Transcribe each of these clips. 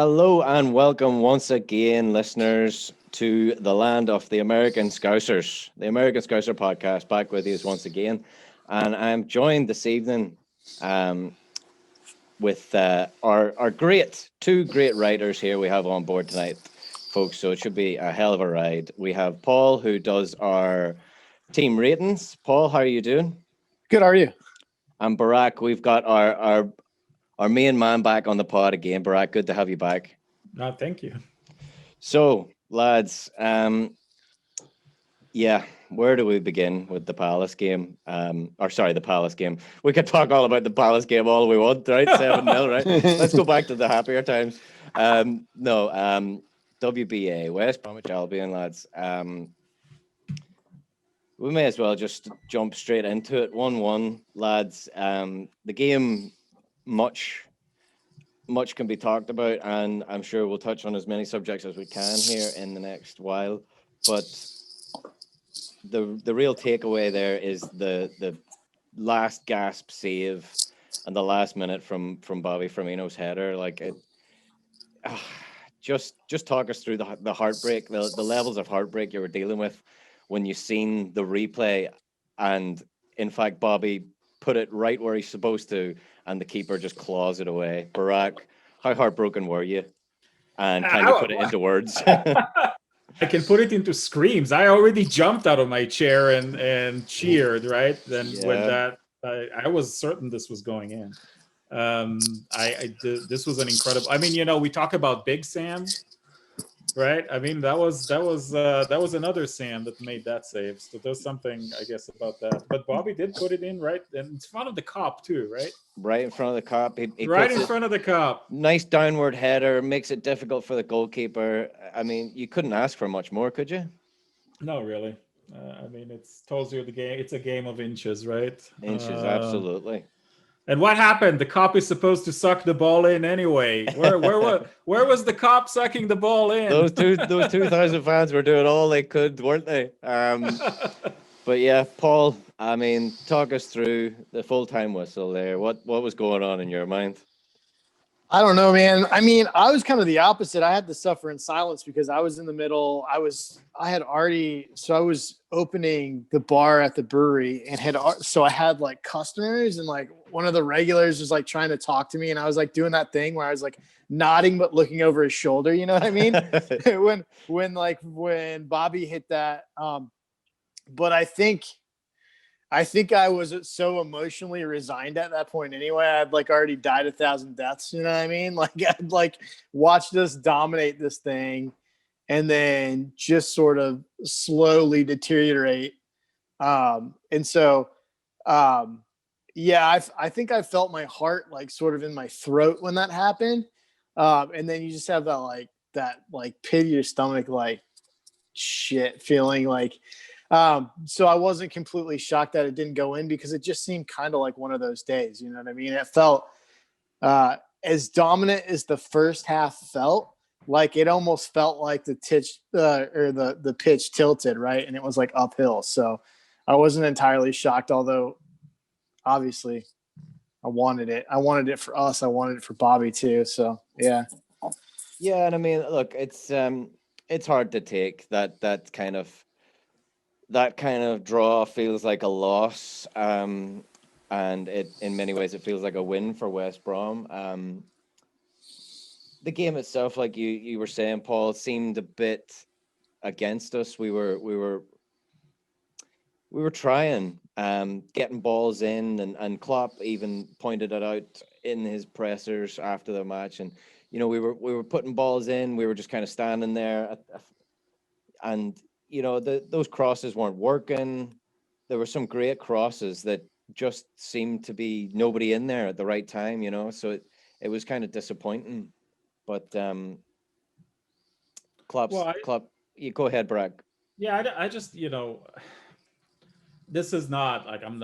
Hello and welcome once again, listeners, to the land of the American Scousers, the American Scouser podcast. Back with you once again, and I'm joined this evening um, with our two great writers here we have on board tonight, folks. So it should be a hell of a ride. We have Paul, who does our team ratings. Paul, how are you doing? Good, how are you? And Barak, we've got our main man back on the pod again. Barak, good to have you back. Thank you. So, lads, yeah, where do we begin with the Palace game? The Palace game. We could talk all about the Palace game all we want, right? 7-0, right? Let's go back to the happier times. WBA, West Bromwich Albion, lads. We may as well just jump straight into it. 1-1, lads. The game, much can be talked about, and I'm sure we'll touch on as many subjects as we can here in the next while. But the real takeaway there is the last gasp save and the last minute from Bobby Firmino's header. Like it, just talk us through the heartbreak, the levels of heartbreak you were dealing with when you seen the replay, and in fact Bobby put it right where he's supposed to, and the keeper just claws it away. Barak, how heartbroken were you? And can you put it into words? I can put it into screams. I already jumped out of my chair and cheered, right? Then when that, I was certain this was going in. This was an incredible. I mean, we talk about Big Sam, right? I mean, that was another Sam that made that save. So there's something, I guess, about that. But Bobby did put it in right in front of the cop too, right? Right in front of the cop. He right in front of the cop. Nice downward header, makes it difficult for the goalkeeper. I mean, you couldn't ask for much more, could you? No, really. I mean, it tells you the game. It's a game of inches, right? Inches, absolutely. And what happened? The cop is supposed to suck the ball in anyway. Where was the cop sucking the ball in? Those 2,000 fans were doing all they could, weren't they? But yeah, Paul, I mean, talk us through the full-time whistle there. What was going on in your mind? I don't know, man. I mean, I was kind of the opposite. I had to suffer in silence because I was in the middle. I was opening the bar at the brewery and I had like customers, and like one of the regulars was like trying to talk to me, and I was like doing that thing where I was like nodding but looking over his shoulder. You know what I mean? when Bobby hit that. But I think I was so emotionally resigned at that point anyway. I'd like already died 1,000 deaths. You know what I mean? Like I'd like watched us dominate this thing and then just sort of slowly deteriorate. I think I felt my heart like sort of in my throat when that happened. And then you just have that pit of your stomach, like shit feeling like, so I wasn't completely shocked that it didn't go in because it just seemed kind of like one of those days. You know what I mean? It felt as dominant as the first half felt. Like it almost felt like the pitch tilted, right? And it was like uphill. So I wasn't entirely shocked, although obviously I wanted it. I wanted it for us. I wanted it for Bobby too. So yeah. Yeah, and I mean, look, it's hard to take that kind of draw feels like a loss, and it in many ways it feels like a win for West Brom. The game itself, like you were saying, Paul, seemed a bit against us. We were trying, getting balls in, and Klopp even pointed it out in his pressers after the match. And we were putting balls in. We were just kind of standing there, and those crosses weren't working. There were some great crosses that just seemed to be nobody in there at the right time. So it was kind of disappointing. But Klopp, you go ahead, Bragg. Yeah, I just this is not like I'm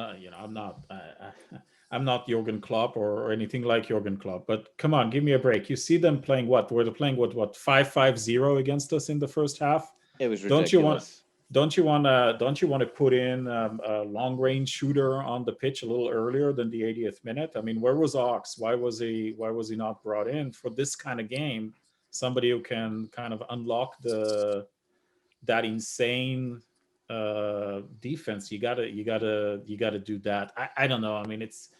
not Jurgen Klopp or anything like Jurgen Klopp. But come on, give me a break. You see them playing what? Were they playing what 5-5-0 against us in the first half? It was ridiculous. Don't you want to put in a long range shooter on the pitch a little earlier than the 80th minute? I mean, where was Ox? Why was he not brought in for this kind of game? somebody who can kind of unlock that insane defense. You gotta do that. I don't know. I mean, it's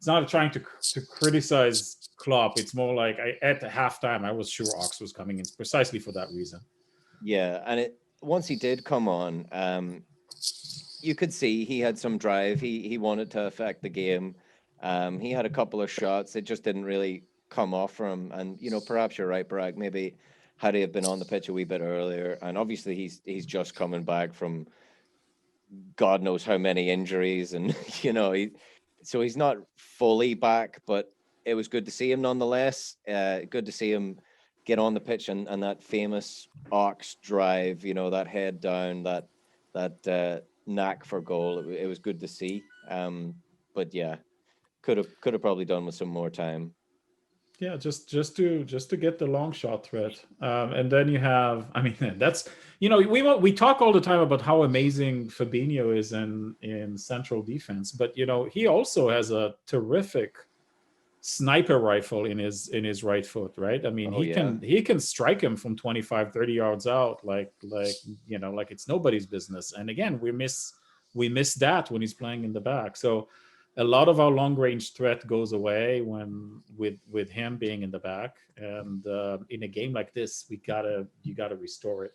not trying to criticize Klopp. It's more like at the halftime I was sure Ox was coming in precisely for that reason. Yeah, and once he did come on, you could see he had some drive. He wanted to affect the game. He had a couple of shots. It just didn't really come off for him. And perhaps you're right, Barak. Maybe had he have been on the pitch a wee bit earlier. And obviously he's just coming back from God knows how many injuries, and so he's not fully back. But it was good to see him nonetheless. Good to see him get on the pitch and that famous Ox drive. That head down, that knack for goal. It was good to see. But yeah, could have probably done with some more time. Yeah, just to get the long shot threat, and then you have. I mean, that's we talk all the time about how amazing Fabinho is in central defense, but he also has a terrific sniper rifle in his right foot, right? I mean, he can strike him from 25, 30 yards out, like it's nobody's business. And again, we miss that when he's playing in the back. So a lot of our long range threat goes away when with him being in the back. And in a game like this, you gotta restore it.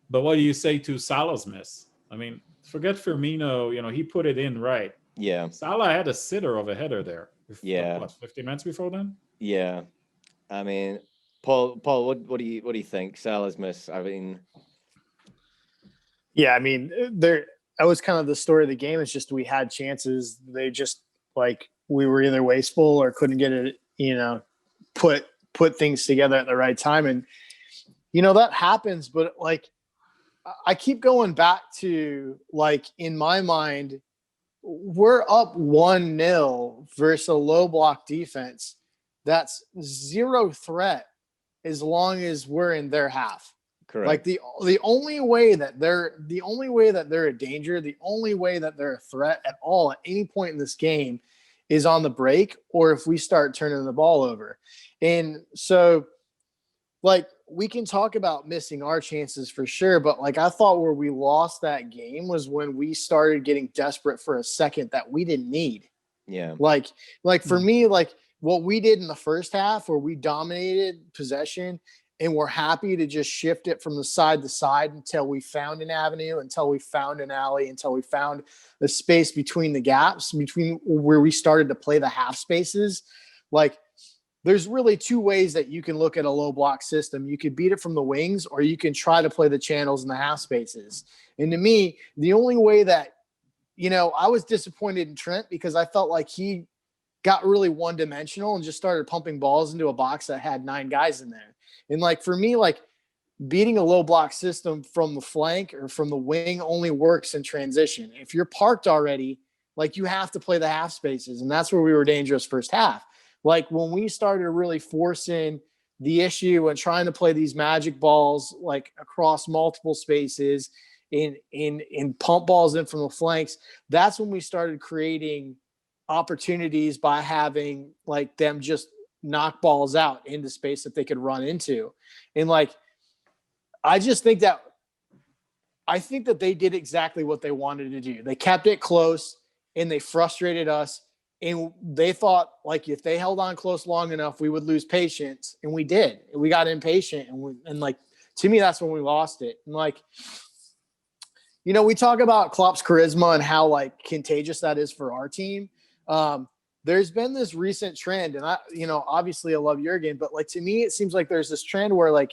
But what do you say to Salah's miss? I mean, forget Firmino. He put it in right. Yeah, Salah had a sitter of a header there. Yeah. What, 15 minutes before then? Yeah, I mean, Paul, what do you think? Salah's miss. I mean, Yeah, I mean, that was kind of the story of the game. It's just we had chances. They just we were either wasteful or couldn't get it, put things together at the right time. And that happens. But I keep going back to in my mind, we're up 1-0 versus a low block defense that's zero threat as long as we're in their half. correct. The only way that they're a danger, the only way that they're a threat at all at any point in this game is on the break, or if we start turning the ball over. And so we can talk about missing our chances for sure, but I thought where we lost that game was when we started getting desperate for a second that we didn't need. Yeah. For me, what we did in the first half where we dominated possession and we're happy to just shift it from the side to side until we found an avenue, until we found an alley, until we found the space between the gaps, between where we started to play the half spaces. There's really two ways that you can look at a low block system. You could beat it from the wings, or you can try to play the channels in the half spaces. And to me, the only way that, I was disappointed in Trent because I felt like he got really one-dimensional and just started pumping balls into a box that had 9 guys in there. And for me, beating a low block system from the flank or from the wing only works in transition. If you're parked already, you have to play the half spaces. And that's where we were dangerous first half. When we started really forcing the issue and trying to play these magic balls, across multiple spaces in pump balls in from the flanks, that's when we started creating opportunities by having them just knock balls out into space that they could run into. And I think that they did exactly what they wanted to do. They kept it close and they frustrated us. And they thought if they held on close long enough, we would lose patience. And we did. We got impatient. And to me, that's when we lost it. And we talk about Klopp's charisma and how contagious that is for our team. There's been this recent trend, and obviously I love your game, but to me, it seems like there's this trend where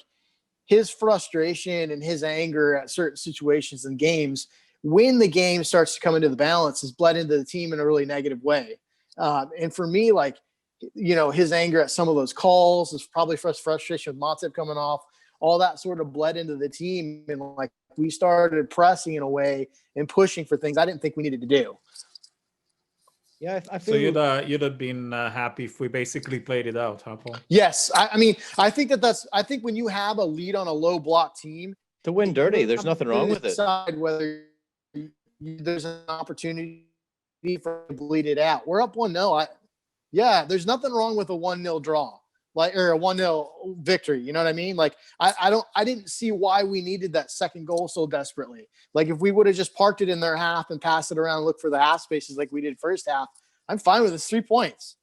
his frustration and his anger at certain situations and games, when the game starts to come into the balance, is bled into the team in a really negative way. And for me, his anger at some of those calls is probably frustration with Matip coming off, all that sort of bled into the team. And we started pressing in a way and pushing for things I didn't think we needed to do. Yeah, I So feel you'd have been happy if we basically played it out, huh, Paul? Yes. I mean, I think when you have a lead on a low block team, to win dirty. There's nothing wrong with it. Decide whether there's an opportunity for to bleed it out. We're up 1-0. There's nothing wrong with a 1-0 draw. like, or a 1-0 victory. You know what I mean? Like, I didn't see why we needed that second goal so desperately. Like, if we would have just parked it in their half and passed it around and looked for the half spaces like we did first half, I'm fine with this 3 points.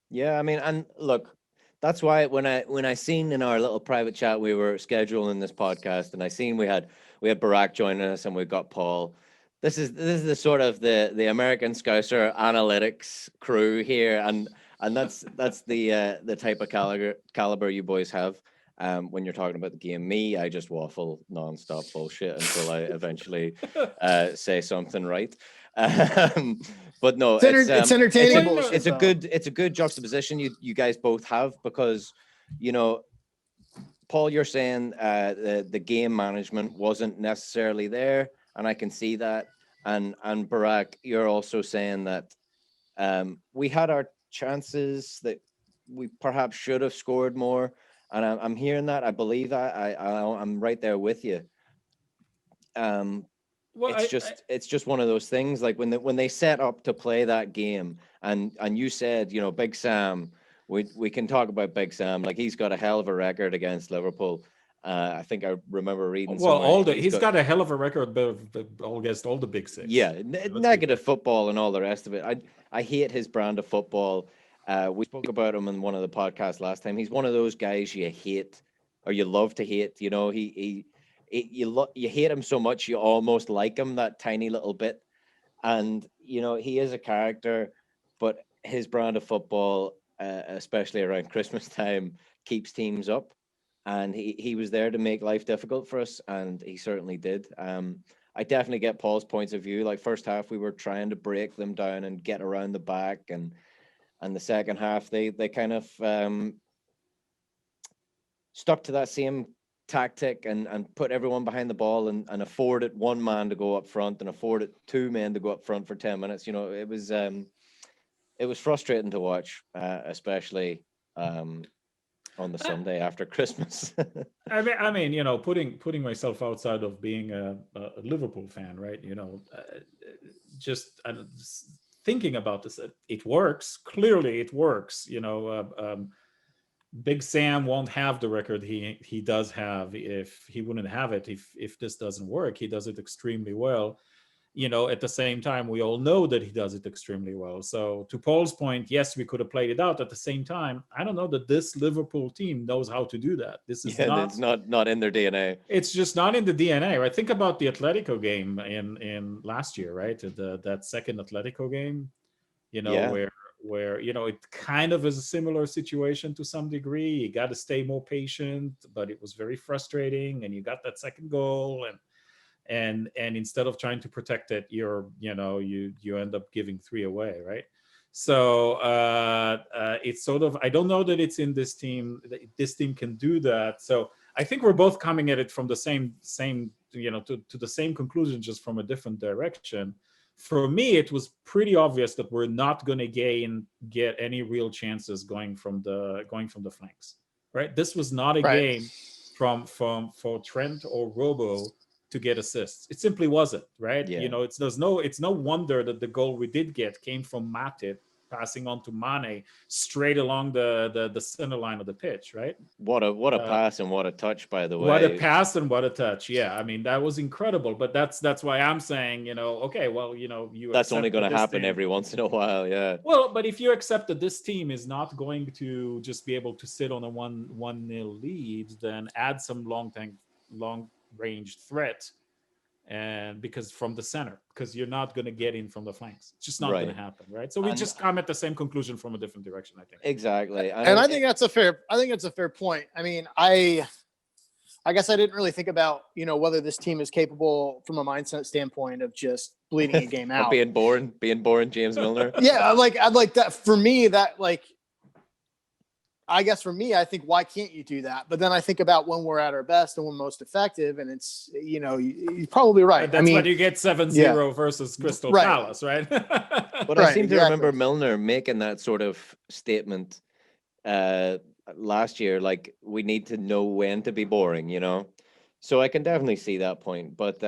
Yeah, I mean, and look, that's why when I seen in our little private chat we were scheduling this podcast, and I seen we had Barak joining us, and we've got Paul. This is the sort of the American Scouser analytics crew here, and that's the type of caliber you boys have. When you're talking about the game, me, I just waffle nonstop bullshit until I eventually say something right. Um, but no, It's entertaining Well, bullshit. it's a good juxtaposition you guys both have, because you know, Paul, you're saying the game management wasn't necessarily there, and I can see that. And Barak, you're also saying that we had our chances, that we perhaps should have scored more. And I'm hearing that. I believe that. I'm right there with you. well, It's just one of those things. Like when they set up to play that game, and you said, you know, Big Sam. We can talk about Big Sam. Like, he's got a hell of a record against Liverpool. I think I remember reading well, somewhere he's got a hell of a record against all the big six. yeah, Let's be negative football and all the rest of it. I hate his brand of football. We spoke about him in one of the podcasts last time. He's one of those guys you hate or you love to hate. You know, you hate him so much you almost like him that tiny little bit. And you know, he is a character, but his brand of football, especially around Christmas time, keeps teams up. And he was there to make life difficult for us, and he certainly did. I definitely get Paul's points of view. Like, first half, we were trying to break them down and get around the back, and the second half, they kind of stuck to that same tactic and put everyone behind the ball, and afforded one man to go up front and afforded two men to go up front for 10 minutes. You know, it was frustrating to watch, especially on the Sunday after Christmas. I mean, you know, putting myself outside of being a Liverpool fan, right? You know, just thinking about this, it works. Clearly, it works. You know, Big Sam won't have the record he does have if he wouldn't have it if this doesn't work. He does it extremely well. You know, at the same time, we all know that he does it extremely well. So to Paul's point, yes, we could have played it out. At the same time, I don't know that this Liverpool team knows how to do that. This is it's not in their DNA. It's just not in the DNA, right? Think about the Atletico game in last year, right? That second Atletico game, you know, Yeah. where you know, it kind of is a similar situation to some degree. You got to stay more patient, but it was very frustrating, and you got that second goal, and instead of trying to protect it, you end up giving three away, right? So it's sort of, I don't know that it's in this team. This team can do that. So I think we're both coming at it from the same to the same conclusion, just from a different direction. For me, it was pretty obvious that we're not going to get any real chances going from the flanks, right? This was not a game for Trent or Robo to get assists. It simply wasn't, right? Yeah. You know, it's no wonder that the goal we did get came from Matip passing on to Mane straight along the center line of the pitch, right? What a pass and what a touch, by the way. What a pass and what a touch. Yeah, I mean, that was incredible. But that's why I'm saying, you know, okay, well, you know, that's only going to happen every once in a while. Yeah. Well, but if you accept that this team is not going to just be able to sit on a 1-0 lead, then add some long range threat, and because from the center, because you're not going to get in from the flanks. It's just not going to happen, right? So we just come at the same conclusion from a different direction, I think. Exactly. And I think that's a fair point. I mean, I guess I didn't really think about, you know, whether this team is capable from a mindset standpoint of just bleeding a game out. being boring, James Milner. Yeah, I'd like that. For me, that, like, I guess for me, I think, why can't you do that? But then I think about when we're at our best and when most effective, and it's, you know, you're probably right. That's when you get 7-0 versus Crystal Palace, right? But I seem to remember Milner making that sort of statement last year, like, we need to know when to be boring, you know? So I can definitely see that point. But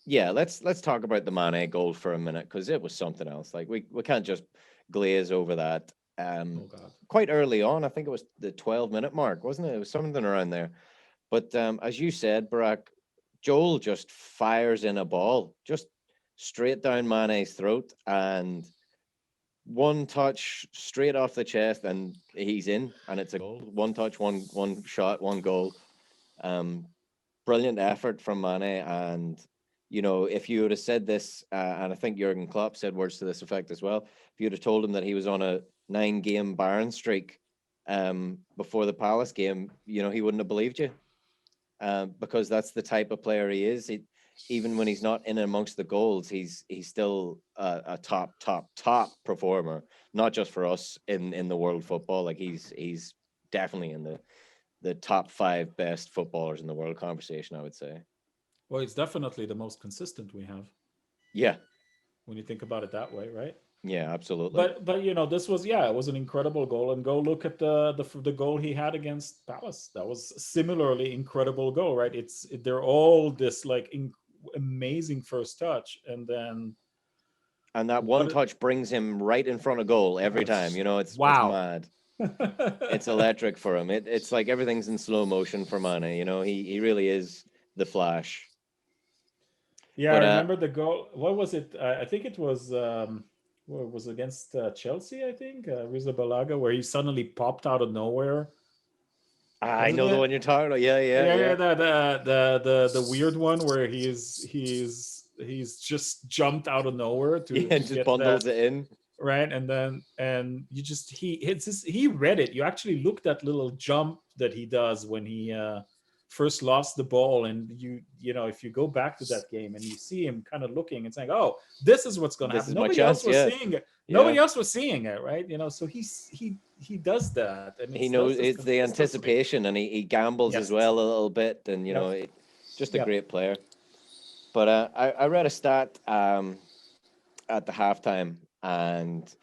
yeah, let's talk about the Mane goal for a minute, because it was something else. Like, we can't just glaze over that. Oh God. quite early on. I think it was the 12-minute mark, wasn't it? It was something around there. But as you said, Barak, Joel just fires in a ball, just straight down Mane's throat, and one touch straight off the chest, and he's in, and it's a goal. One touch, one shot, one goal. Brilliant effort from Mane, and if you would have said this, and I think Jurgen Klopp said words to this effect as well. If you'd have told him that he was on a 9-game Bayern streak before the Palace game, he wouldn't have believed you, because that's the type of player he is. Even when he's not in amongst the goals, he's still a top performer, not just for us in the world football. Like he's definitely in the top 5 best footballers in the world conversation, I would say. Well, it's definitely the most consistent we have Yeah, when you think about it that way, right? yeah, absolutely. But this was, it was an incredible goal, and go look at the goal he had against Palace. That was similarly incredible goal, right? They're all this like amazing first touch, and that one touch brings him right in front of goal every time. It's mad. It's electric for him. It's like everything's in slow motion for Mane. He really is the Flash. Yeah, but, I remember the goal. What was it? I think it was. It was against Chelsea. I think Riza Balaga, where he suddenly popped out of nowhere. I know the one you're talking about. Yeah. The weird one where he's just jumped out of nowhere to just get bundles that, it in. right, and you just he read it. You actually look that little jump that he does when he first lost the ball, and if you go back to that game and you see him kind of looking and saying, "Oh, this is what's going to happen." Nobody else was seeing it. Nobody else was seeing it, right? So he does that, and he knows it's the anticipation, and he gambles as well a little bit, and just a great player. But I read a stat at the halftime and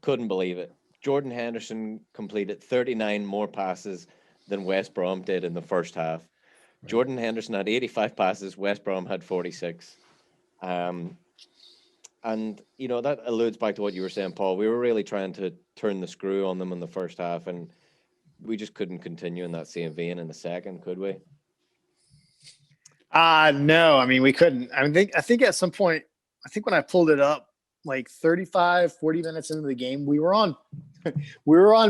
couldn't believe it. Jordan Henderson completed 39 more passes than West Brom did in the first half. Right. Jordan Henderson had 85 passes. West Brom had 46. And that alludes back to what you were saying, Paul. We were really trying to turn the screw on them in the first half, and we just couldn't continue in that same vein in the second, could we? No. I mean, we couldn't. I think at some point, I think when I pulled it up, like 35, 40 minutes into the game, we were on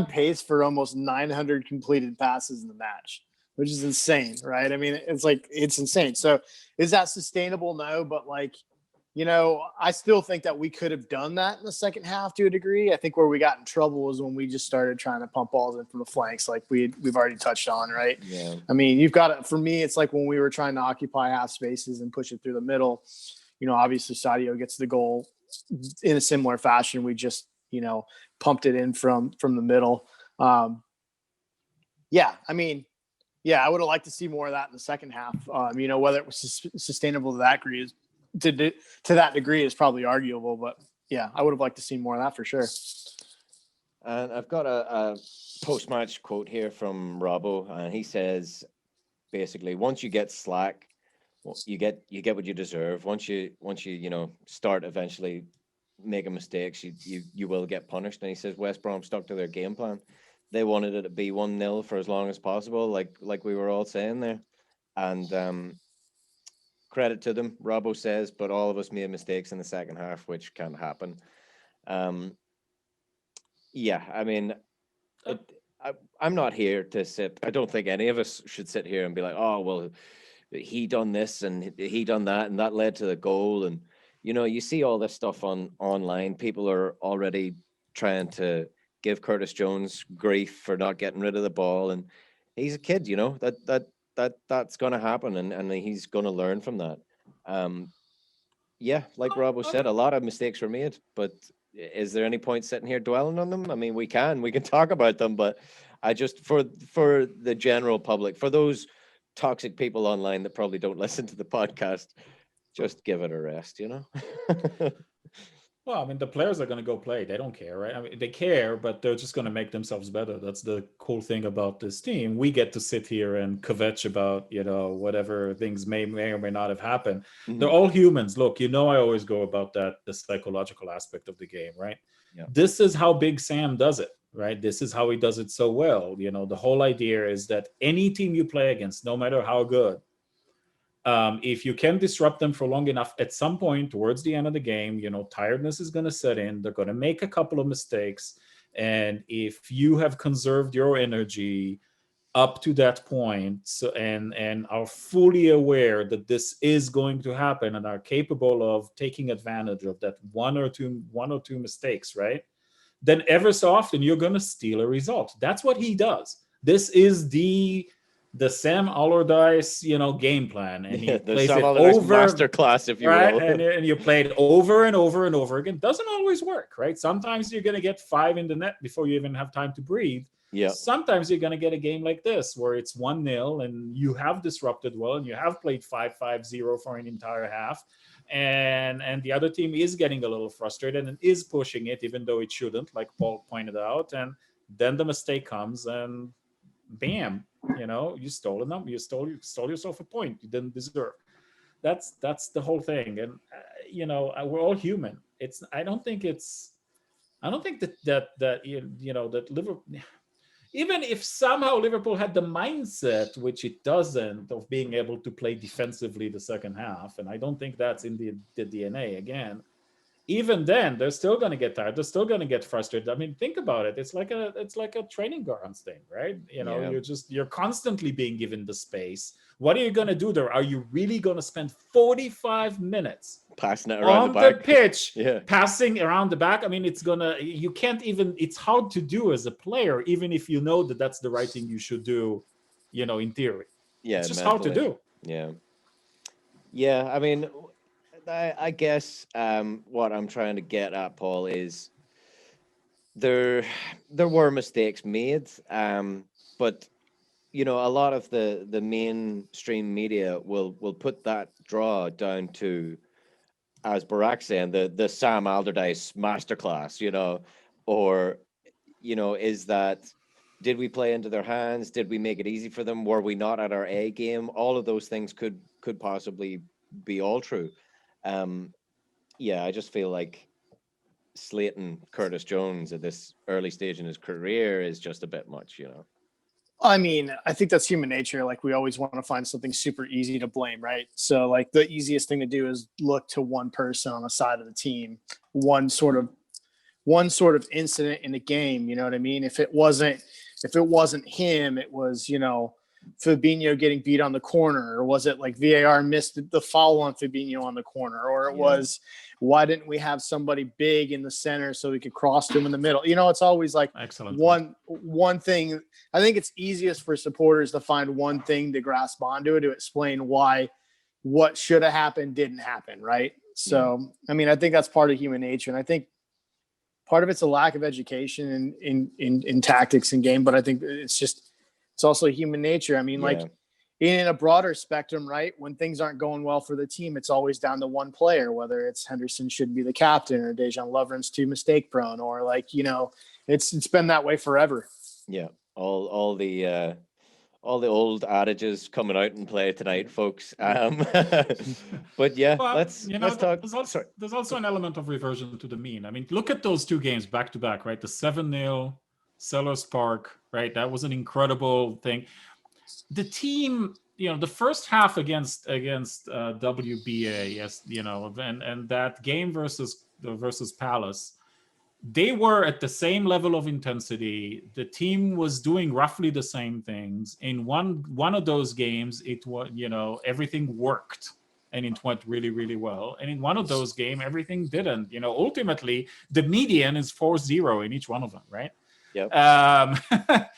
pace for almost 900 completed passes in the match, which is insane, right? I mean, it's insane. So is that sustainable? No, but I still think that we could have done that in the second half to a degree. I think where we got in trouble was when we just started trying to pump balls in from the flanks, like we've already touched on, right? Yeah. I mean, you've got it. For me, it's like when we were trying to occupy half spaces and push it through the middle. Obviously Sadio gets the goal in a similar fashion. We just, pumped it in from the middle. I mean, I would have liked to see more of that in the second half. Whether it was sustainable to that degree is probably arguable, but yeah, I would have liked to see more of that for sure. And I've got a post-match quote here from Robbo, and he says, basically, once you get slack, you get what you deserve. Once you start eventually making mistakes, you will get punished. And he says West Brom stuck to their game plan. They wanted it to be 1-0 for as long as possible, like we were all saying there. And credit to them, Robbo says, but all of us made mistakes in the second half, which can happen. I mean, I'm not here to sit. I don't think any of us should sit here and be like, oh, well, he done this and he done that, and that led to the goal. And, you see all this stuff online. People are already trying to give Curtis Jones grief for not getting rid of the ball. And he's a kid, that's going to happen. And he's going to learn from that. Like Robbo said, a lot of mistakes were made, but is there any point sitting here dwelling on them? I mean, we can talk about them, but I just, for the general public, for those toxic people online that probably don't listen to the podcast, just give it a rest, Well, I mean, the players are going to go play. They don't care, right? I mean, they care, but they're just going to make themselves better. That's the cool thing about this team. We get to sit here and kvetch about, whatever things may or may not have happened. They're Mhm. all humans. Look, I always go about the psychological aspect of the game, right? Yeah. This is how Big Sam does it, right? This is how he does it so well. The whole idea is that any team you play against, no matter how good, if you can disrupt them for long enough, at some point towards the end of the game, tiredness is going to set in. They're going to make a couple of mistakes. And if you have conserved your energy up to that point, and are fully aware that this is going to happen and are capable of taking advantage of that one or two mistakes, right? Then ever so often you're going to steal a result. That's what he does. This is the Sam Allardyce, game plan, and he Yeah, the plays Sam it Allardyce over, masterclass, if you right? will. And you play it over and over and over again. Doesn't always work, right? Sometimes you're going to get 5 in the net before you even have time to breathe. Yeah. Sometimes you're going to get a game like this where it's 1-0 and you have disrupted well and you have played 5-5-0 for an entire half. And the other team is getting a little frustrated and is pushing it, even though it shouldn't, like Paul pointed out. And then the mistake comes and bam, you stole a number, you stole yourself a point you didn't deserve. That's the whole thing. And we're all human. I don't think that Liverpool, even if somehow Liverpool had the mindset, which it doesn't, of being able to play defensively the second half, and I don't think that's in the DNA again. Even then, they're still going to get tired. They're still going to get frustrated. I mean, think about it. It's like a training grounds thing, right? Yeah. You're constantly being given the space. What are you going to do there? Are you really going to spend 45 minutes Passing it around the on the back. pitch, Yeah. passing around the back? I mean, you can't even, it's hard to do as a player, even if you know that that's the right thing you should do, in theory. Yeah, It's just hard to mentally. do. Yeah. Yeah, I mean, I guess what I'm trying to get at, Paul, is there were mistakes made, but a lot of the mainstream media will put that draw down to, as Barak saying, the Sam Allardyce masterclass, or is that, did we play into their hands? Did we make it easy for them? Were we not at our A game? All of those things could possibly be all true. Um, yeah, I just feel like slating Curtis Jones at this early stage in his career is just a bit much. I mean, I think that's human nature. Like, we always want to find something super easy to blame, right? So, like, the easiest thing to do is look to one person on the side of the team, one sort of incident in the game. You know what I mean? If it wasn't him, it was, Fabinho getting beat on the corner, or was it like VAR missed the foul on Fabinho on the corner, or it was, why didn't we have somebody big in the center so we could cross to him in the middle? It's always like Excellent. one thing. I think it's easiest for supporters to find one thing to grasp onto, to explain why what should have happened didn't happen, right? So, I mean, I think that's part of human nature, and I think part of it's a lack of education in tactics and game, but I think it's also human nature. I mean, like, in a broader spectrum, right? When things aren't going well for the team, it's always down to one player, whether it's Henderson should be the captain, or Dejan Lovren's too mistake prone, or it's been that way forever. Yeah. All the old adages coming out and play tonight, folks. But yeah, Well, let's talk. There's also an element of reversion to the mean. I mean, look at those two games back to back, right? The 7-0 Sellers Park, right? That was an incredible thing. The team, the first half against WBA, yes, and that game versus Palace, they were at the same level of intensity. The team was doing roughly the same things. In one of those games, it was, everything worked and it went really, really well. And in one of those games, everything didn't. Ultimately, the median is 4-0 in each one of them, right? Yep. And at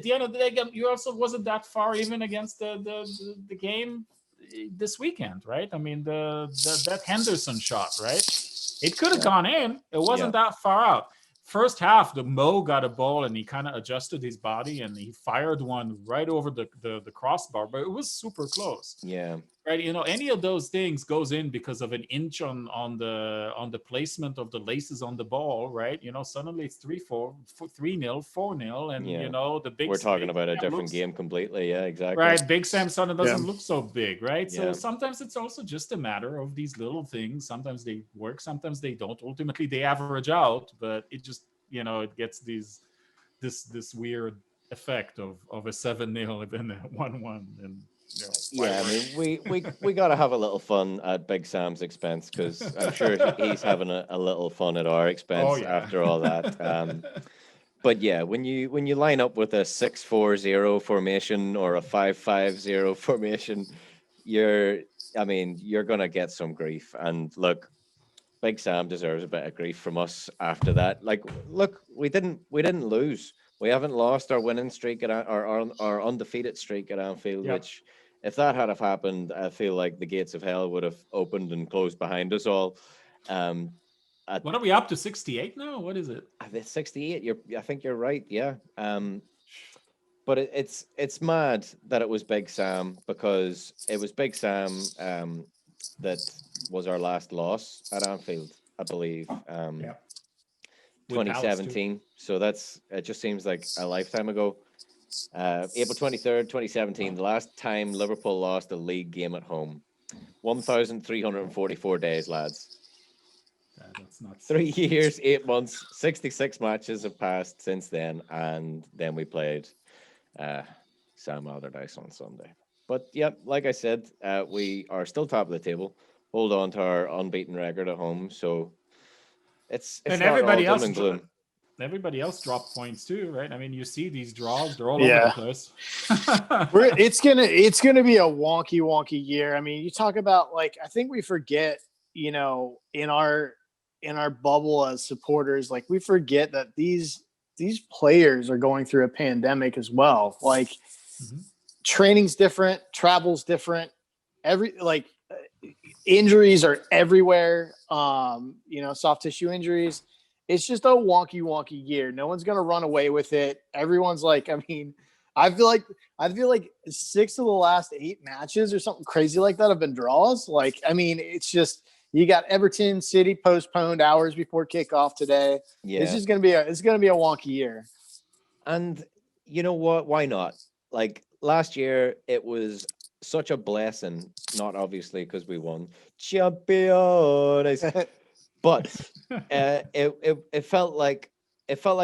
the end of the day, you also wasn't that far even against the game this weekend, right? I mean, that Henderson shot, right? It could have gone in. It wasn't that far out. First half, the Mo got a ball and he kind of adjusted his body and he fired one right over the crossbar, but it was super close. Yeah. right? Any of those things goes in because of an inch on the placement of the laces on the ball, right? Suddenly it's 3-4, 3-0, 4-0, and Yeah. the big. We're talking Big about a Sam different looks, game completely. Yeah, exactly. right. Big Sam suddenly doesn't Yeah. look so big, right? Yeah. So sometimes it's also just a matter of these little things. Sometimes they work, sometimes they don't. Ultimately, they average out, but it just it gets this weird effect of a 7-0 and then a 1-1 and. Yeah, I mean, we got to have a little fun at Big Sam's expense, because I'm sure he's having a little fun at our expense Oh, yeah. after all that. But yeah, when you line up with a 6-4-0 formation or a 5-5-0 formation, you're gonna get some grief. And look, Big Sam deserves a bit of grief from us after that. Like, look, we didn't lose. We haven't lost our winning streak at our undefeated streak at Anfield. Yep. Which, if that had have happened, I feel like the gates of hell would have opened and closed behind us all. At What are we up to? 68 now? What is it? 68, I think you're right. Yeah. But it's mad that it was Big Sam, because it was Big Sam that was our last loss at Anfield, I believe. Yeah. With Palace, too. 2017. So it just seems like a lifetime ago. April 23rd, 2017, the last time Liverpool lost a league game at home. 1,344 days, lads. That's nuts. 3 years, 8 months, 66 matches have passed since then, and then we played Sam Allardyce on Sunday. But yeah, like I said, we are still top of the table. Hold on to our unbeaten record at home. So it's and not everybody all else doom and gloom. Everybody else dropped points too, right? I mean, you see these draws; they're all Yeah. over the place. It's gonna be a wonky year. I mean, you talk about, like, I think we forget, in our bubble as supporters, like, we forget that these players are going through a pandemic as well. Like, training's different, travel's different, injuries are everywhere. Soft tissue injuries. It's just a wonky year. No one's gonna run away with it. Everyone's like, I mean, I feel like 6 of the last 8 matches or something crazy like that have been draws. Like, I mean, it's just, you got Everton City postponed hours before kickoff today. Yeah. It's gonna be a wonky year. And you know what? Why not? Like, last year, it was such a blessing. Not obviously because we won, champions, but it felt like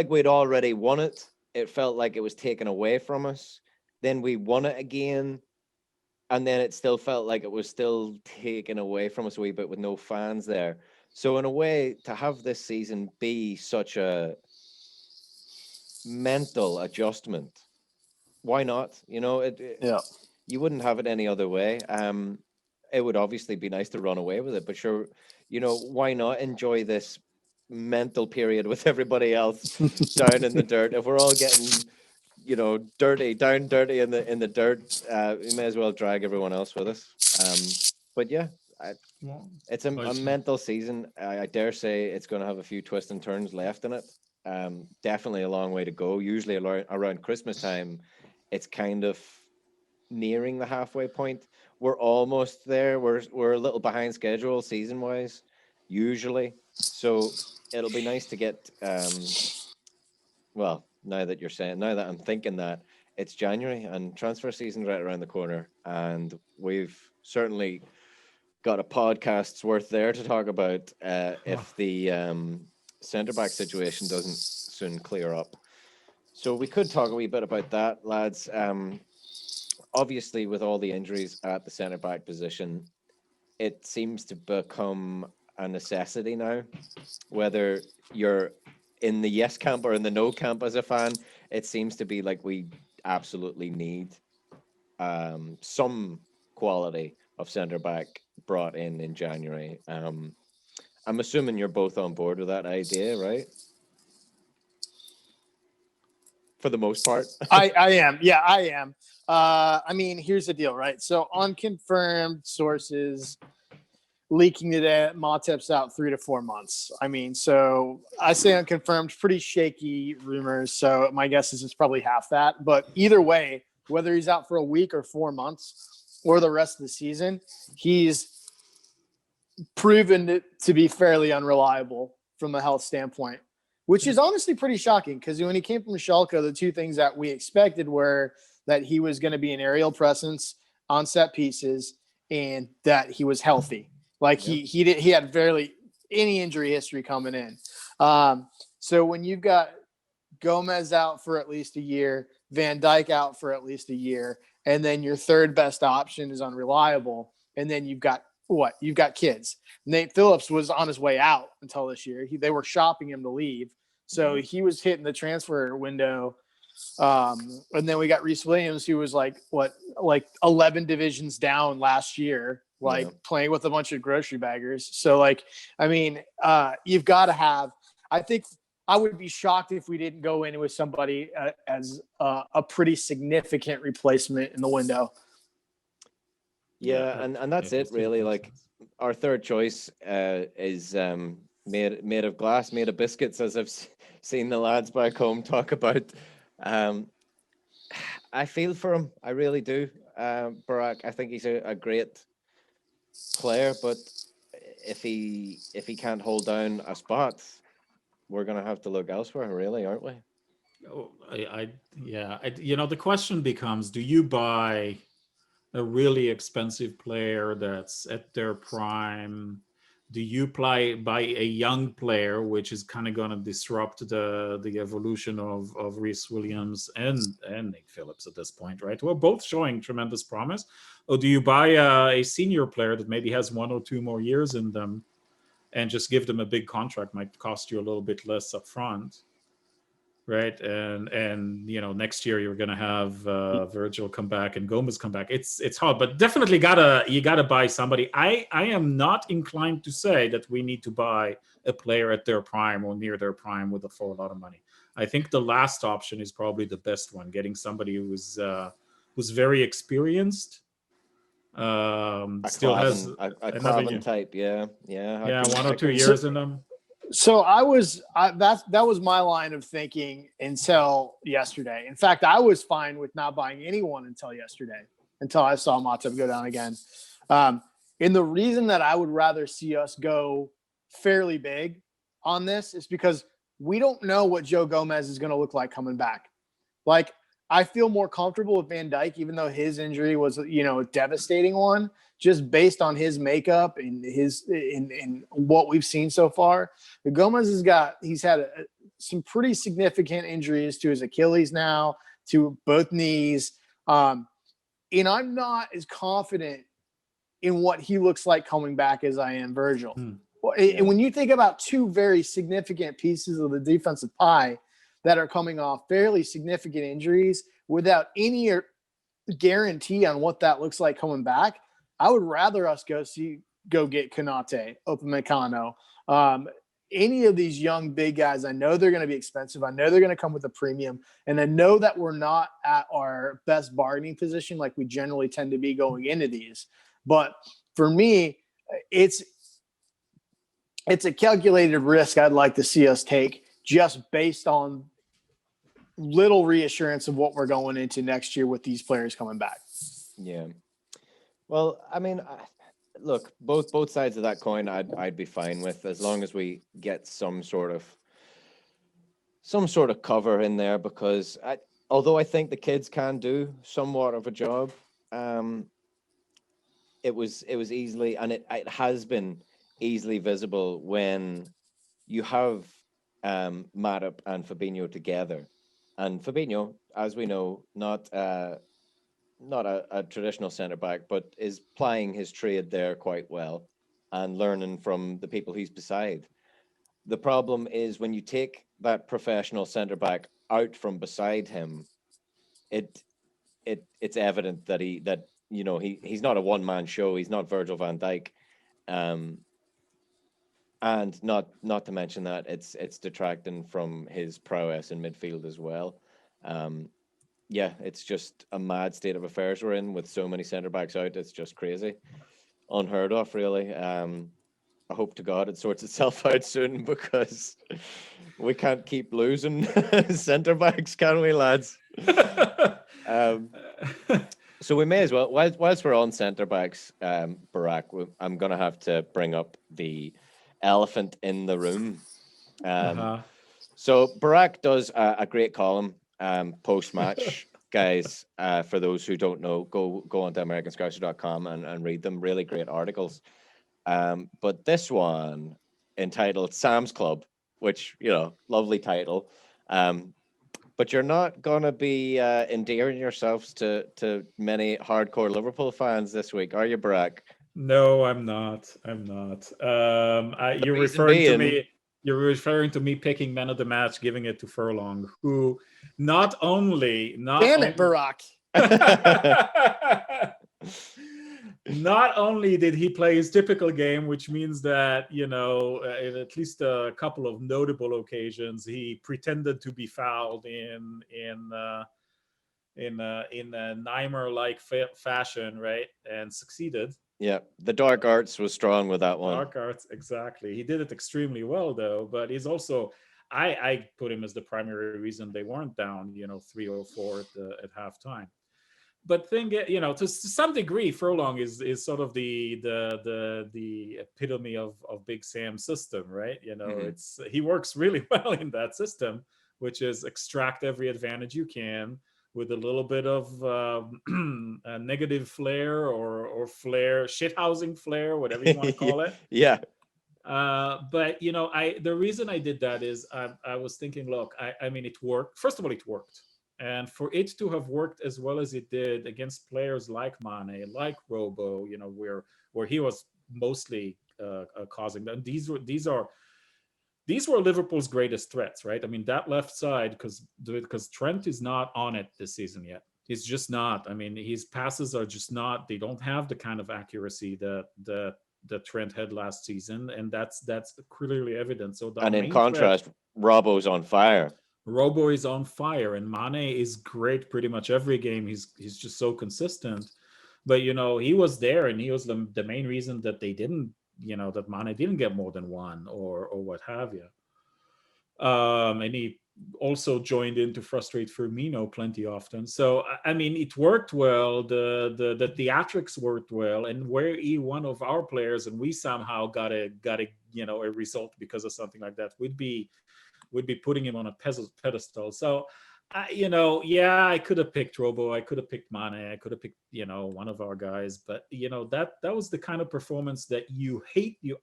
we'd already won it. It felt like it was taken away from us. Then we won it again, and then it still felt like it was still taken away from us a wee bit with no fans there. So in a way, to have this season be such a mental adjustment, why not? Yeah. You wouldn't have it any other way. It would obviously be nice to run away with it, but sure, why not enjoy this mental period with everybody else down in the dirt? If we're all getting, dirty in the dirt, we may as well drag everyone else with us. But yeah, it's a mental season. I dare say it's going to have a few twists and turns left in it. Definitely a long way to go. Usually around Christmas time, it's kind of nearing the halfway point. We're almost there. We're a little behind schedule season wise, usually. So it'll be nice to get. Well, now that I'm thinking that, it's January and transfer season's right around the corner, and we've certainly got a podcast's worth there to talk about if the centre back situation doesn't soon clear up. So we could talk a wee bit about that, lads. Obviously, with all the injuries at the centre back position, it seems to become a necessity now. Whether you're in the yes camp or in the no camp as a fan, it seems to be like we absolutely need some quality of centre back brought in January. I'm assuming you're both on board with that idea, right? For the most part. I am. Yeah, I am. I mean, here's the deal, right? So, unconfirmed sources leaking today, Matip's out 3 to 4 months. I mean, so I say unconfirmed, pretty shaky rumors. So my guess is it's probably half that. But either way, whether he's out for a week or 4 months, or the rest of the season, he's proven to be fairly unreliable from a health standpoint, which is honestly pretty shocking because when he came from Schalke, the two things that we expected were that he was going to be an aerial presence on set pieces and that he was healthy. Like he had barely any injury history coming in. So when you've got Gomez out for at least a year, Van Dijk out for at least a year, and then your third best option is unreliable, and then you've got kids. Nate Phillips was on his way out until this year. They were shopping him to leave. So he was hitting the transfer window. And then we got Reece Williams, who was like 11 divisions down last year, playing with a bunch of grocery baggers. So you've got to have, I think I would be shocked if we didn't go in with somebody as a pretty significant replacement in the window. Yeah, and that's it really. Like our third choice is made of glass, made of biscuits, as I've seen the lads back home talk about. I feel for him, I really do. Barak, I think he's a great player, but if he can't hold down a spot, we're gonna have to look elsewhere, really, aren't we? Oh, the question becomes: do you buy a really expensive player that's at their prime? Do you buy a young player, which is kind of going to disrupt the evolution of Reece Williams and Nate Phillips at this point, right? Well, both showing tremendous promise. Or do you buy a senior player that maybe has 1 or 2 more years in them and just give them a big contract? Might cost you a little bit less upfront, right? And next year you're gonna have Virgil come back and Gomez come back. It's hard, but definitely you gotta buy somebody. I am not inclined to say that we need to buy a player at their prime or near their prime for a lot of money. I think the last option is probably the best one, getting somebody who's very experienced. Still has a another Craven year. type, yeah. 1 or 2 years in them. So that was my line of thinking until yesterday. In fact, I was fine with not buying anyone until yesterday, until I saw Matip go down again. And the reason that I would rather see us go fairly big on this is because we don't know what Joe Gomez is going to look like coming back. Like, I feel more comfortable with Van Dijk, even though his injury was, a devastating one, just based on his makeup and in what we've seen so far. But Gomez he's had some pretty significant injuries to his Achilles now, to both knees. And I'm not as confident in what he looks like coming back as I am Virgil. And when you think about two very significant pieces of the defensive pie that are coming off fairly significant injuries without any guarantee on what that looks like coming back, I would rather us go get Konate, Upamecano, any of these young big guys. I know they're going to be expensive. I know they're going to come with a premium, and I know that we're not at our best bargaining position like we generally tend to be going into these. But for me, it's a calculated risk I'd like to see us take just based on little reassurance of what we're going into next year with these players coming back. Yeah. Well, I mean, look, both sides of that coin, I'd be fine with, as long as we get some sort of cover in there, because although I think the kids can do somewhat of a job, it was easily, and it has been easily visible when you have Matip and Fabinho together, and Fabinho, as we know, not a traditional centre back, but is plying his trade there quite well and learning from the people he's beside. The problem is when you take that professional centre back out from beside him, it's evident that he's not a one-man show. He's not Virgil van Dijk, and not to mention that it's detracting from his prowess in midfield as well. Yeah, it's just a mad state of affairs we're in with so many centre backs out. It's just crazy, unheard of, really. I hope to God it sorts itself out soon, because we can't keep losing centre backs, can we, lads? So we may as well, whilst we're on centre backs, Barak, I'm going to have to bring up the elephant in the room. Uh-huh. So Barak does a great column post match, guys. For those who don't know, go on to americanscouser.com and read them. Really great articles. But this one entitled Sam's Club, which, lovely title. But you're not gonna be endearing yourselves to many hardcore Liverpool fans this week, are you, Barak? No, I'm not. I'm not. The You're reason referring to being, me. You're referring to me picking man of the match, giving it to Furlong, who not only Damn it, Barak. not only did he play his typical game, which means that in at least a couple of notable occasions he pretended to be fouled in a Neimer-like fashion, right, and succeeded. yeah, the dark arts was strong with that one. Dark arts, exactly. He did it extremely well, though. But he's also, I put him as the primary reason they weren't down, 3-4 at halftime. But to some degree, Furlong is sort of the epitome of Big Sam's system, right? He works really well in that system, which is extract every advantage you can with a little bit of a negative flair or flair, shithousing flair, whatever you want to call it. Yeah. But the reason I did that is I was thinking, look, I mean, it worked. First of all, it worked. And for it to have worked as well as it did against players like Mane, like Robo, where he was mostly causing them. These were Liverpool's greatest threats, right? I mean, that left side, because Trent is not on it this season yet. He's just not. I mean, his passes are just not. They don't have the kind of accuracy that Trent had last season, and that's clearly evident. So, and in contrast, Robbo's on fire. Robo is on fire, and Mane is great pretty much every game. He's just so consistent. But he was there, and he was the main reason that they didn't, that Mane didn't get more than one or what have you. And he also joined in to frustrate Firmino plenty often. So I mean, it worked well. The theatrics worked well, and were he one of our players, and we somehow got a result because of something like that, we'd be putting him on a pedestal. So, I could have picked Robo, I could have picked Mane, I could have picked, one of our guys, but that was the kind of performance that you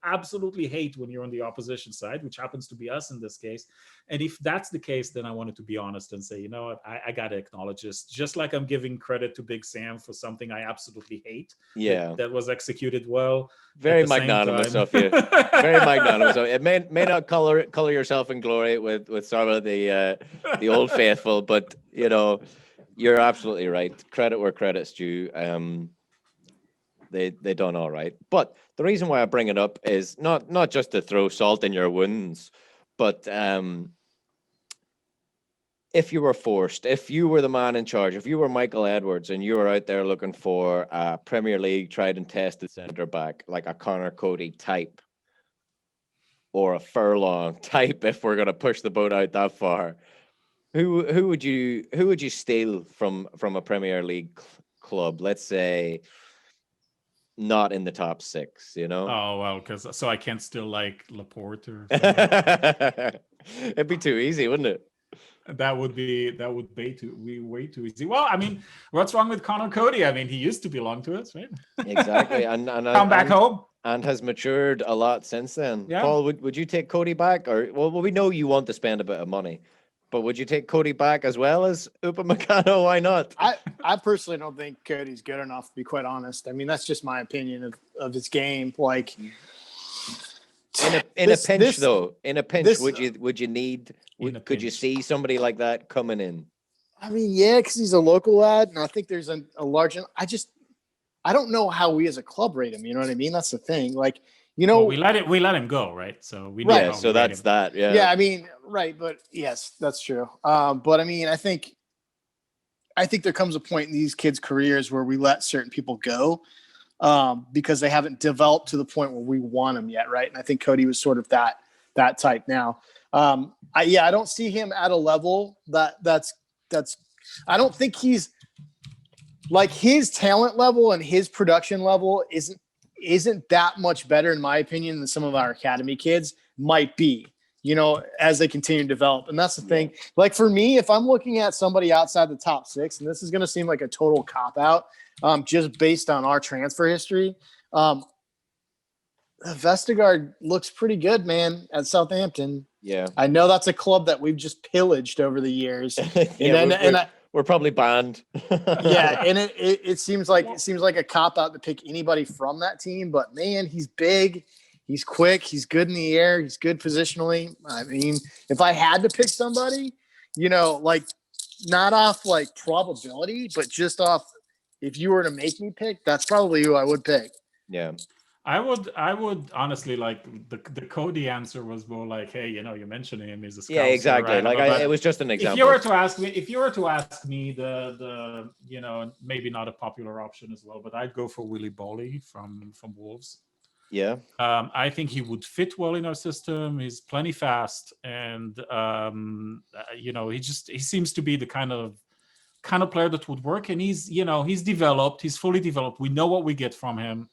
absolutely hate when you're on the opposition side, which happens to be us in this case. And if that's the case, then I wanted to be honest and say, you know what, I got to acknowledge this, just like I'm giving credit to Big Sam for something I absolutely hate. Yeah, that was executed well. Very magnanimous of you. Very magnanimous. It may not color yourself in glory with some of the old faithful, but you're absolutely right. Credit where credit's due. They done all right. But the reason why I bring it up is not just to throw salt in your wounds, but if you were forced, if you were the man in charge, if you were Michael Edwards and you were out there looking for a Premier League tried and tested centre back like a Connor Cody type or a Furlong type, if we're going to push the boat out that far, who would you steal from a Premier League club? Let's say not in the top 6, Oh well, so I can't still like Laporte or It'd be too easy, wouldn't it? That would be way too easy. Well, I mean, what's wrong with Connor Cody? I mean, he used to belong to us, right? Exactly, and come back home, and has matured a lot since then. Yeah. Paul, would you take Cody back, or well, we know you want to spend a bit of money, but would you take Cody back as well as Upamecano? Why not? I personally don't think Cody's good enough, to be quite honest. I mean, that's just my opinion of his game. Like, in a pinch, would you need? Could you see somebody like that coming in? I mean, yeah, because he's a local lad, and I think there's a large. I don't know how we as a club rate him. You know what I mean? That's the thing. Like, well, we let him go, right? So we know. Yeah, so that's that. Yeah. Yeah, I mean, right, but yes, that's true. But I mean, I think there comes a point in these kids' careers where we let certain people go because they haven't developed to the point where we want them yet, right? And I think Cody was sort of that type now. I don't see him at a level that's I don't think he's like his talent level and his production level isn't that much better, in my opinion, than some of our academy kids might be, as they continue to develop. And that's the thing. Like for me, if I'm looking at somebody outside the top 6, and this is going to seem like a total cop out, just based on our transfer history, Vestergaard looks pretty good, man, at Southampton. Yeah. I know that's a club that we've just pillaged over the years. We're probably banned. Yeah, and it seems like a cop out to pick anybody from that team, but man, he's big, he's quick, he's good in the air, he's good positionally. I mean, if I had to pick somebody, like not off like probability, but just off if you were to make me pick, that's probably who I would pick. Yeah. I would honestly like the Cody answer was more like, hey, you're mentioning him as a Scouser. Yeah, exactly. Right? Like it was just an example. If you were to ask me the maybe not a popular option as well, but I'd go for Willy Bolly from Wolves. Yeah. I think he would fit well in our system. He's plenty fast, and he seems to be the kind of player that would work. And he's developed. He's fully developed. We know what we get from him.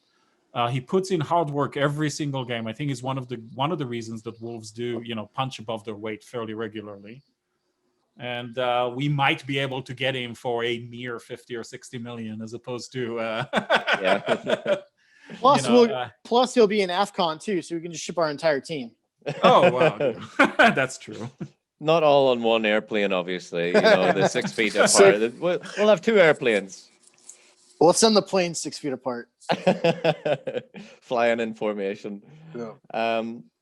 He puts in hard work every single game. I think is one of the reasons that Wolves do punch above their weight fairly regularly. And we might be able to get him for a mere 50 or 60 million as opposed to yeah. Plus he'll be in AFCON too, so we can just ship our entire team. Oh wow. That's true. Not all on one airplane, obviously. The 6 feet apart. We'll have 2 airplanes. We'll send the plane 6 feet apart. Flying in formation. Yeah.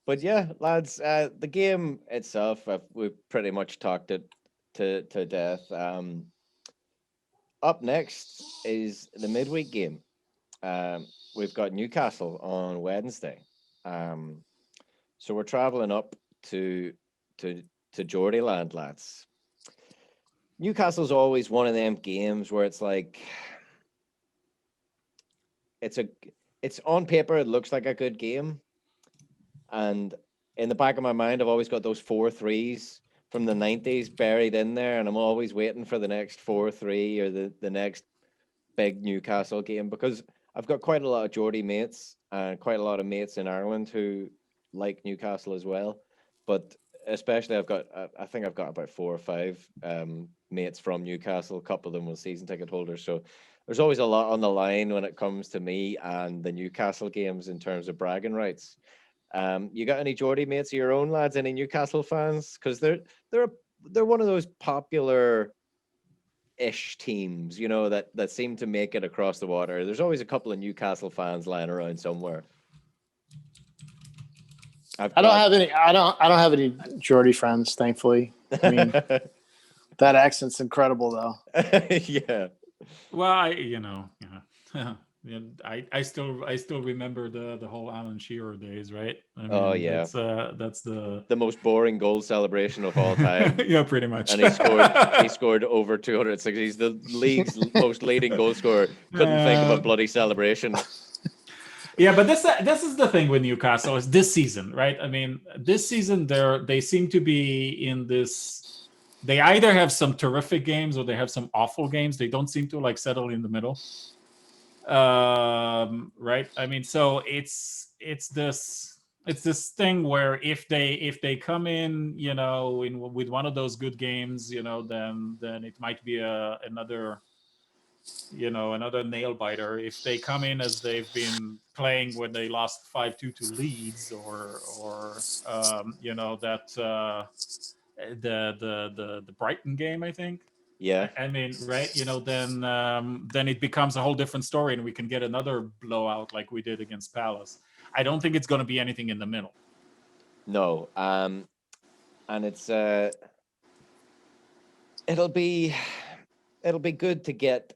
But yeah, lads, the game itself, we've pretty much talked it to death. Up next is the midweek game. We've got Newcastle on Wednesday. So we're traveling up to Geordieland, lads. Newcastle's always one of them games where it's like it's on paper, it looks like a good game. And in the back of my mind, I've always got those 4-3s from the 90s buried in there. And I'm always waiting for the next 4-3 or the next big Newcastle game, because I've got quite a lot of Geordie mates and quite a lot of mates in Ireland who like Newcastle as well. But especially I think I've got about 4 or 5 mates from Newcastle. A couple of them were season ticket holders. So there's always a lot on the line when it comes to me and the Newcastle games in terms of bragging rights. You got any Geordie mates of your own, lads? Any Newcastle fans? Because they're one of those popular-ish teams, that seem to make it across the water. There's always a couple of Newcastle fans lying around somewhere. I don't have any Geordie friends, thankfully. I mean, that accent's incredible, though. Yeah. Well, I still remember the whole Alan Shearer days, right? I mean, oh yeah, that's the most boring goal celebration of all time. Yeah, pretty much. And he scored over 260. He's the league's most leading goal scorer. Couldn't think of a bloody celebration. Yeah, but this is the thing with Newcastle is this season, right? I mean, this season they seem to be in this. They either have some terrific games or they have some awful games. They don't seem to settle in the middle. Right? I mean, so it's this thing where if they come in, with one of those good games, then it might be another nail biter. If they come in as they've been playing when they lost 5-2 to Leeds, or the Brighton game, I think. Yeah. I mean, right? Then it becomes a whole different story, and we can get another blowout like we did against Palace. I don't think it's going to be anything in the middle. No, and it's it'll be good to get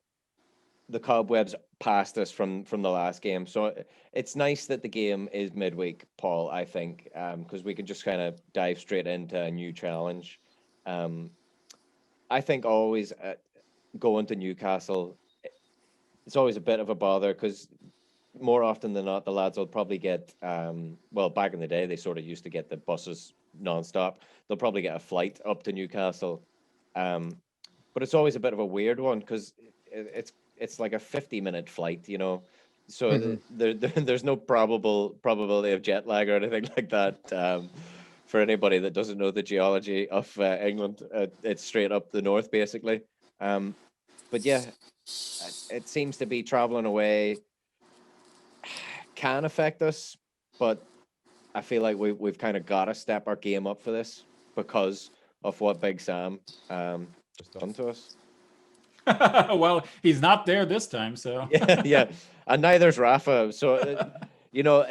the cobwebs past us from the last game. So it's nice that the game is midweek, Paul, I think, because we can just kind of dive straight into a new challenge. I think always going to Newcastle, it's always a bit of a bother because more often than not, the lads will probably get, back in the day, they sort of used to get the buses nonstop. They'll probably get a flight up to Newcastle. But it's always a bit of a weird one because it's like a 50-minute flight, you know. So Mhm. there's no probability of jet lag or anything like that. For anybody that doesn't know the geology of England, it's straight up the north, basically. But yeah, it seems to be traveling away can affect us, but I feel like we've kind of got to step our game up for this because of what Big Sam just done to us. Well, he's not there this time, so Yeah, and neither's Rafa. So you know,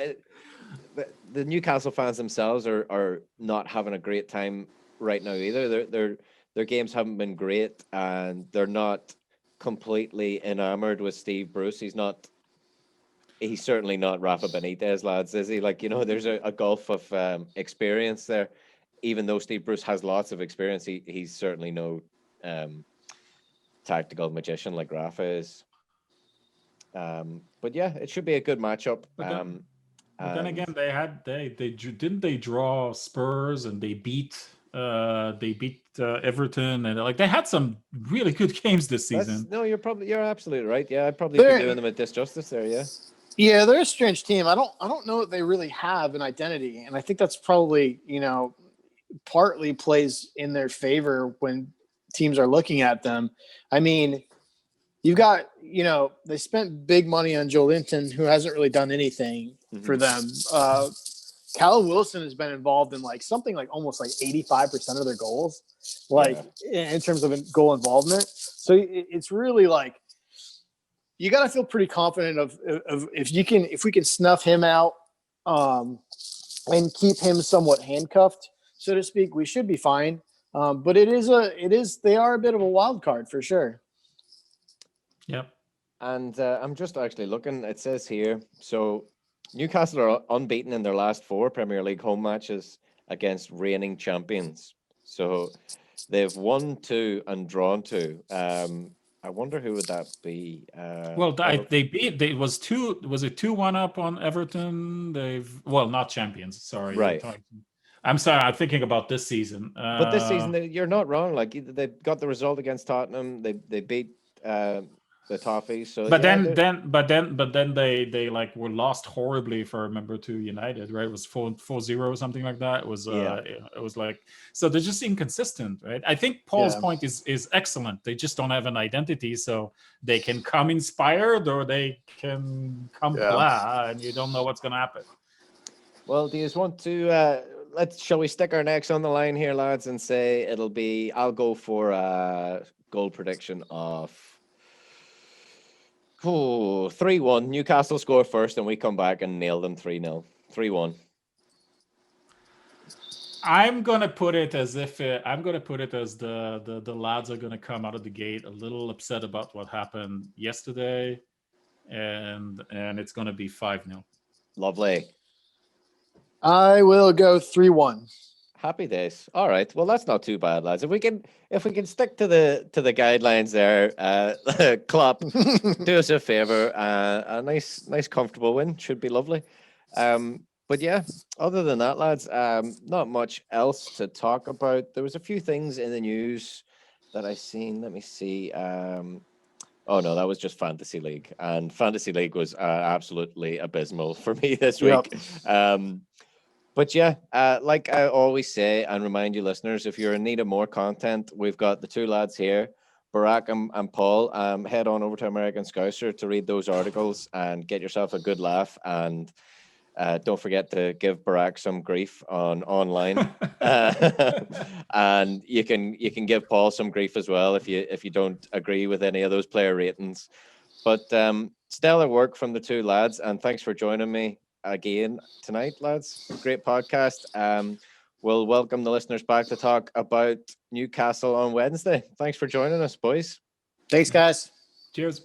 the Newcastle fans themselves are not having a great time right now either. Their games haven't been great, and they're not completely enamored with Steve Bruce. He's certainly not Rafa Benitez, lads, is he? Like, you know, there's a gulf of experience there. Even though Steve Bruce has lots of experience, he's certainly no tactical magician like Rafa is. But yeah, it should be a good matchup. but then, but then And again, didn't they draw Spurs and they beat Everton, and like they had some really good games this that's season. no, you're absolutely right. Yeah, I'd probably be They're- doing them a disjustice there. Yeah, Yeah, they're a strange team. I don't know that they really have an identity, and I think that's probably partly plays in their favor when teams are looking at them. I mean, you've got they spent big money on Joe Linton, who hasn't really done anything for them. Callum Wilson has been involved in like something like almost like 85% of their goals, like in terms of goal involvement. So it's really like you got to feel pretty confident of if we can snuff him out and keep him somewhat handcuffed, so to speak, we should be fine. But they are a bit of a wild card for sure. Yep. and I'm just actually looking. It says here, so Newcastle are unbeaten in their last 4 Premier League home matches against reigning champions. So they've won 2 and drawn 2. I wonder who would that be? Well, they beat. They was 2. Was it 2-1 up on Everton? Not champions. Sorry, Right. I'm sorry. I'm thinking about this season. But this season, you're not wrong. Like they got the result against Tottenham. They beat the Toffees. So But yeah, then they like were lost horribly, if I remember, to United, right? It was 4-0 or something like that. It was it was like, so they're just inconsistent, right? I think Paul's point is excellent. They just don't have an identity, so they can come inspired or they can come blah, and you don't know what's gonna happen. Well, do you just want to shall we stick our necks on the line here, lads, and say I'll go for a goal prediction of 3-1. Newcastle score first, and we come back and nail them 3-0. 3-1. I'm gonna put it as the lads are gonna come out of the gate a little upset about what happened yesterday, and it's gonna be 5-0. Lovely. I will go 3-1. Happy days. All right. Well, that's not too bad, lads. If we can stick to the guidelines there, Klopp, do us a favor. A nice comfortable win should be lovely. But yeah, other than that, lads, not much else to talk about. There was a few things in the news that I seen. Let me see. Oh no, that was just Fantasy League, and Fantasy League was absolutely abysmal for me this week. But yeah, like I always say and remind you listeners, if you're in need of more content, we've got the 2 lads here, Barak and Paul. Head on over to American Scouser to read those articles and get yourself a good laugh. And don't forget to give Barak some grief online. And you can give Paul some grief as well if you don't agree with any of those player ratings. But stellar work from the 2 lads, and thanks for joining me again tonight, lads. Great podcast. We'll welcome the listeners back to talk about Newcastle on Wednesday. Thanks for joining us, boys. Thanks, guys. Cheers.